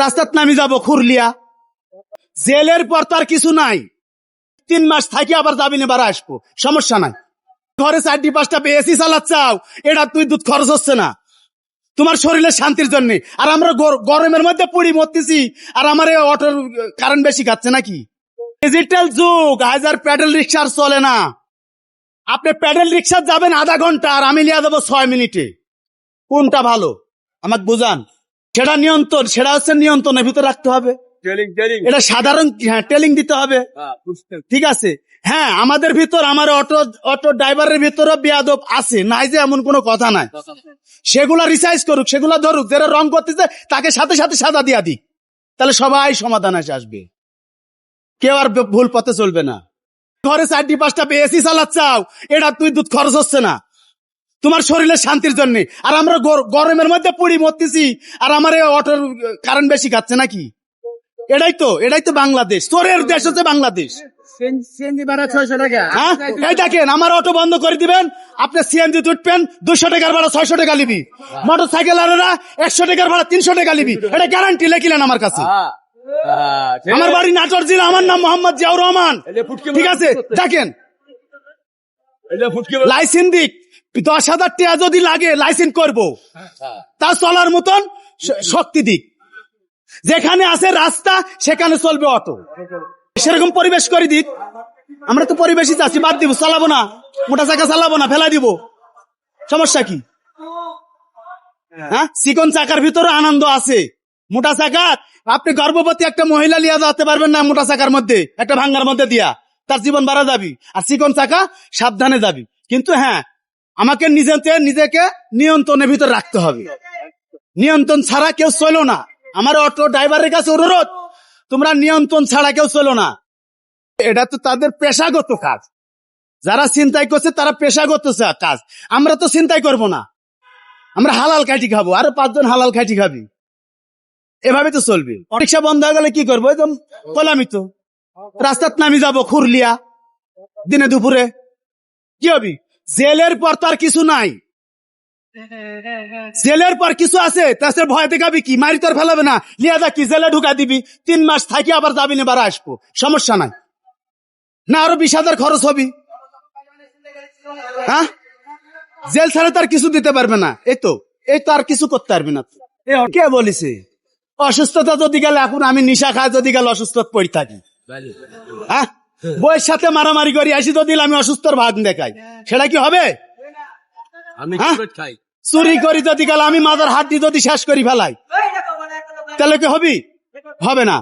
রাস্তাত নামি যাব খুরলিয়া। জেলের পর তো আর কিছু নাই, 3 মাস থাকি আবার যাবি না, বারা আসবো, সমস্যা নাই। ঘরে 4-5টা এসি চালাচ্ছাও, এটা তুই দুধ খরচ হচ্ছে না তোমার শরীরের শান্তির জন্য। আর আমরা গরমের মধ্যে পুড়ি মরতেছি, আর আমার অটোর কারেন্ট বেশি খাচ্ছে নাকি? ডিজিটাল যুগ, আজ আর প্যাডেল রিক্সা আর চলে না। আপনি প্যাডেল রিক্সা যাবেন আধা ঘন্টা, আর আমি নিয়ে যাবো 6 মিনিটে। কোনটা ভালো আমাকে বুঝান। সেটা নিয়ন্ত্রণ, সেটা হচ্ছে নিয়ন্ত্রণের ভিতরে রাখতে হবে। এটা সাধারণ, হ্যাঁ, টেলিং দিতে হবে, ঠিক আছে। হ্যাঁ, আমাদের ভিতর, আমার অটো ড্রাইভারের ভিতরে বেয়াদব আছে, নাই যে এমন কোনো কথা নাই। সেগুলা রিসাইজ করুক, সেগুলা ধরুক, যারা রং করতেছে তাকে সাথে সাথে সাজা দিয়া দিক, তাহলে সবাই সমাধান আসবে, কেউ আর ভুল পথে চলবে না। ঘরে 4-5টা এসি চালাচ্ছাও, এটা তুই দুধ খরচ হচ্ছে না তোমার শরীরের শান্তির জন্য। আর আমরা গরমের মধ্যে পুড়ি মরতেছি, আর আমার অটোর কারেন্ট বেশি খাচ্ছে নাকি? এটাই তো বাংলাদেশ, চোরের দেশ হচ্ছে বাংলাদেশ। হ্যাঁ, এই দেখেন, আমার অটো বন্ধ করে দিবেন, আপনি সিএনজি উঠবেন, 200 টাকার ভাড়া 600 টাকা লিবি, মোটর সাইকেল আলারা 100 টাকার ভাড়া 300 টাকা লিবি। এটা গ্যারান্টি লেখিলেন আমার কাছে। আমার বাড়ি নাটোর জেলা, আমার নাম মোহাম্মদ জিয়াউর রহমান, ঠিক আছে। দেখেন, লাইসেন্স দিক, 10,000 টাকা যদি লাগে লাইসেন্স করবো, তা চলার মতন শক্তি দিক। যেখানে আছে রাস্তা সেখানে চলবে অটো, সেরকম পরিবেশ করে দিক। আমরা তো পরিবেশই চাচ্ছি, বাদ দিব, চালাবো না, মোটা চাকা চালাবো না, ফেলা দিব, সমস্যা কি? হ্যাঁ, চিকন চাকার ভিতরে আনন্দ আছে। মোটা চাকা আপনি গর্ভবতী একটা মহিলা লিয়া যেতে পারবেন না, মোটা চাকার মধ্যে একটা ভাঙ্গার মধ্যে দিয়া তার জীবন বাড়া যাবি। আর চিকন চাকা সাবধানে যাবি। কিন্তু হ্যাঁ, আমাকে নিজেকে নিয়ন্ত্রণের ভিতর রাখতে হবে। নিয়ন্ত্রণ ছাড়া কেউ চলো না। আমার অটো ড্রাইভারের কাছে অনুরোধ, তোমরা নিয়ন্ত্রণ ছাড়া কেউ চলো না। এটা তো তাদের পেশাগত কাজ, যারা চিন্তাই করছে তারা পেশাগত কাজ। আমরা তো চিন্তাই করব না, আমরা হালাল খাইটি খাবো, আরো 5 জন হালাল খাইটি খাবি, এভাবে তো চলবে। রিক্সা বন্ধ হয়ে গেলে কি করবো? একদম কলামি তো, রাস্তাত নামি যাবো খুরলিয়া দিনে দুপুরে, কি হবি? জেলের পর তো আর কিছু নাই, জেলের পর কিছু আছে, তাছাড়া ভয় দেখাবি কি? মারি তোর ফেলাবে না, লিয়া যা কি জেলে ঢুকা দিবি, 3 মাস থাকি আবার যাবি না, বারা আসবো, সমস্যা নাই না। আরো 20,000 খরচ হবি। হ্যাঁ, জেল ছাড়া তার কিছু দিতে পারবে না। এই তো আর কিছু করতে পারবি না। কে বলিছে? অসুস্থতা যদি গেলে, এখন আমি নিশা খাই যদি গেলে অসুস্থ পড়ে থাকি, হ্যাঁ, বইয়ের সাথে মারামারি করি আসি, যদি আমি অসুস্থর ভাগ দেখাই, সেটা কি হবে? চুরি করি যদি গেলে, আমি মাজার হাড্ডি যদি শেষ করি ফেলাই, তাহলে কি হবে না।